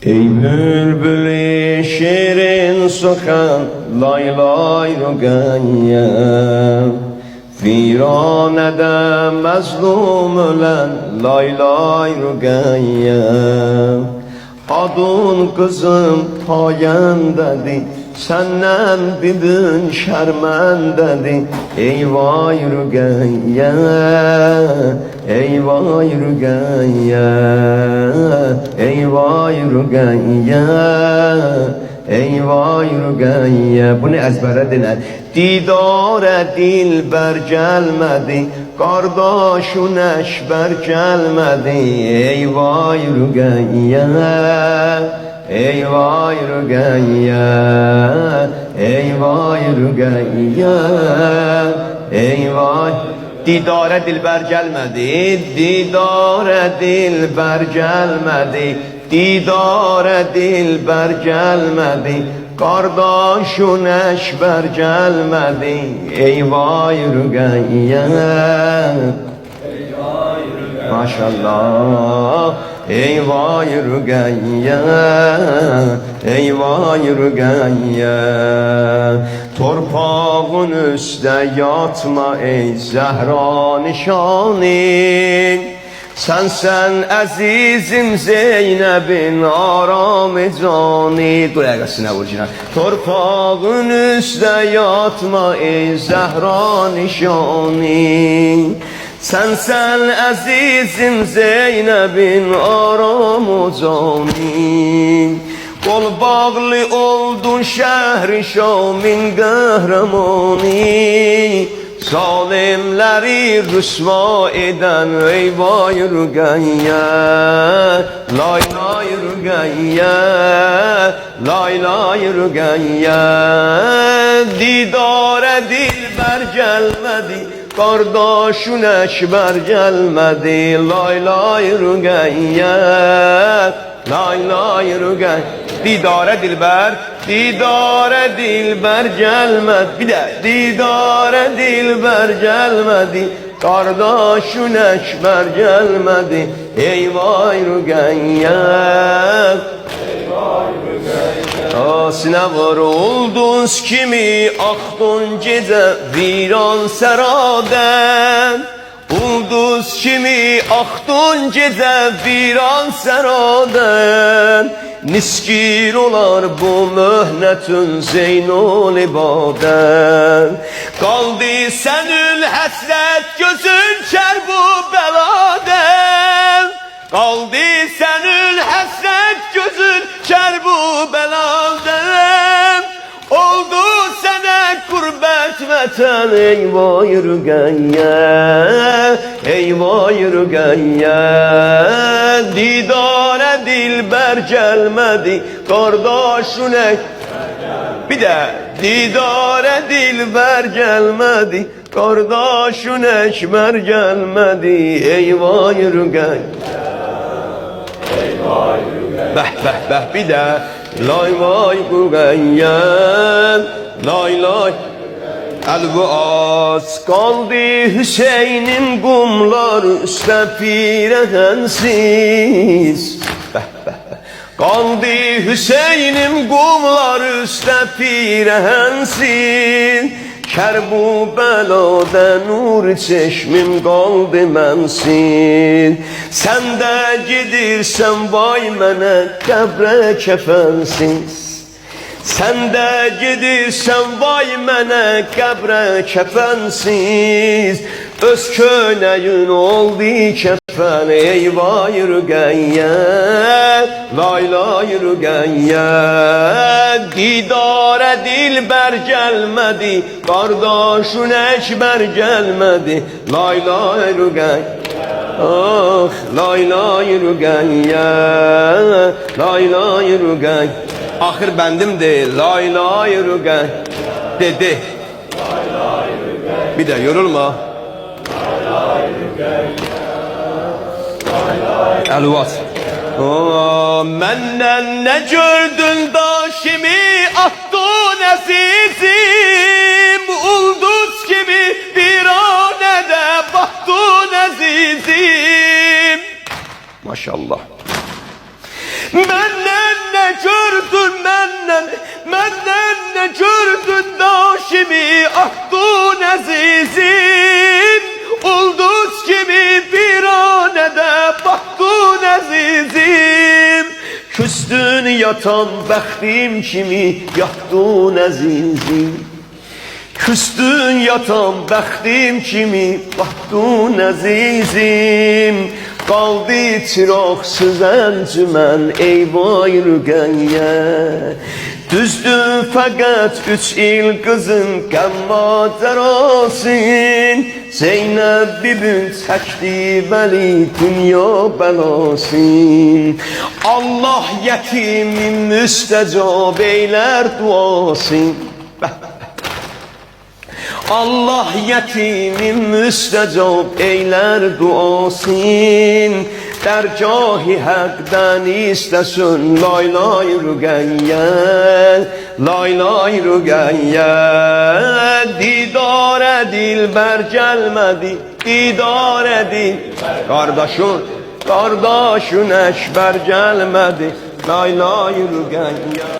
Ey bülbül şirin sukan lay lay rugayye, Viranede mezlum ölen lay lay rugayye. Adın kızım payemdedir, senden bibin şermendedir. Ey vay rugayye, ey vay rugayye, ey vay rugayye, ey vay rugayye. Bunu ezbere dinle. Didare dilber gelmedi, kardeşun eşber gelmedi. Ey vay rugayye, ey vay rugayye, ey vay rugayye, ey vay. Didare dilber gelmedi, didare dilber gelmedi, didare dilber gelmedi, kardeşun eşber gelmedi. Ey vay rugayye, maşallah. Ey vay rugayye, ey vay rugayye. Torpağın üstte yatma ey Zehra nişanı, sen azizim Zeynep'in aram canı. Dur yakasına vurcuna. Torpağın üstte yatma ey Zehra nişanı, sen azizim Zeynep'in aram canı. Kol bağlı oldun şehri Şam'ın kahramanı, zalimleri rüsva eden ey vay rugayye, lay lay rugayye, lay lay rugayye. Didare dilber gelmedi, kardeşun eşber gelmedi. Lay lay rugayye, lay lay rugayye. Didare dilber, didare dilber gelmedi. Bir de didare dilber gelmedi, kardeşun eşber gelmedi. Ey vay rugayye, ey vay rugayye. Asine var oldunuz kimi aktun gece viran seraden. Ulduz kimi aktun gece viran seraden. Niskir olar bu möhnetün Zeynul ibaden. Kaldı senül hasret gözün ker bu beladen. Kaldı senül hasret gözün ker bu beladen. Oldu sana kurbet vatan ey vay rugayye, ey vay rugayye. Didare dilber gelmedi, kardeşun ey. Bir de didare dilber gelmedi, kardeşun eşber gelmedi. Ey vay rugayye, ey vay rugayye. Beh beh beh bir de lay vay rugayye, lay lay. Elbaz kaldı Hüseyin'in kumları üstte pirehensiz. Kaldı Hüseyin'in kumları üstte pirehensiz. Kerbu belada nur çeşmim kaldı mensiz. Sen de gidirsen vay mene kabre kefensiz. Sen de gidirsen vay mene kabre kefensiz. Öz köneğin oldu kefen ey vay rugayye, lay lay rugayye. Didare dilber gelmedi, kardeşun eşber gelmedi. Lay lay rugayye, ah lay lay rugayye, lay lay rugayye. Ahir bendim de lay lay rugayye dedi. Bir de yorulma. Elvat. Menden ne gördün da şimdi attın azizim. Ulduz gibi bir anede baktın azizim. Maşallah. Menden ne gördün daşimi ahtun azizim, ulduz gibi viranede baktun azizim. Küstün yatan bəxtim kimi yaktun azizim. Küstün yatan bəxtim kimi baktun azizim. Qaldı çıraqsız əncümən eyvay rüqəyyə. Düzdür fəqət 3 il qızın qəmmacerasın. Zeynəb bibin çəkdi bəli dünya bəlasın. Allah yetimin müstəcab eylər duasın. Allah yetimin müstəcab eylər duasın. Dərgâhi həqdən istəsin laylay rüqəyyə, laylay rüqəyyə. Didar dilbər gəlmədi, didar qardaşın əkbər gəlmədi, laylay rüqəyyə.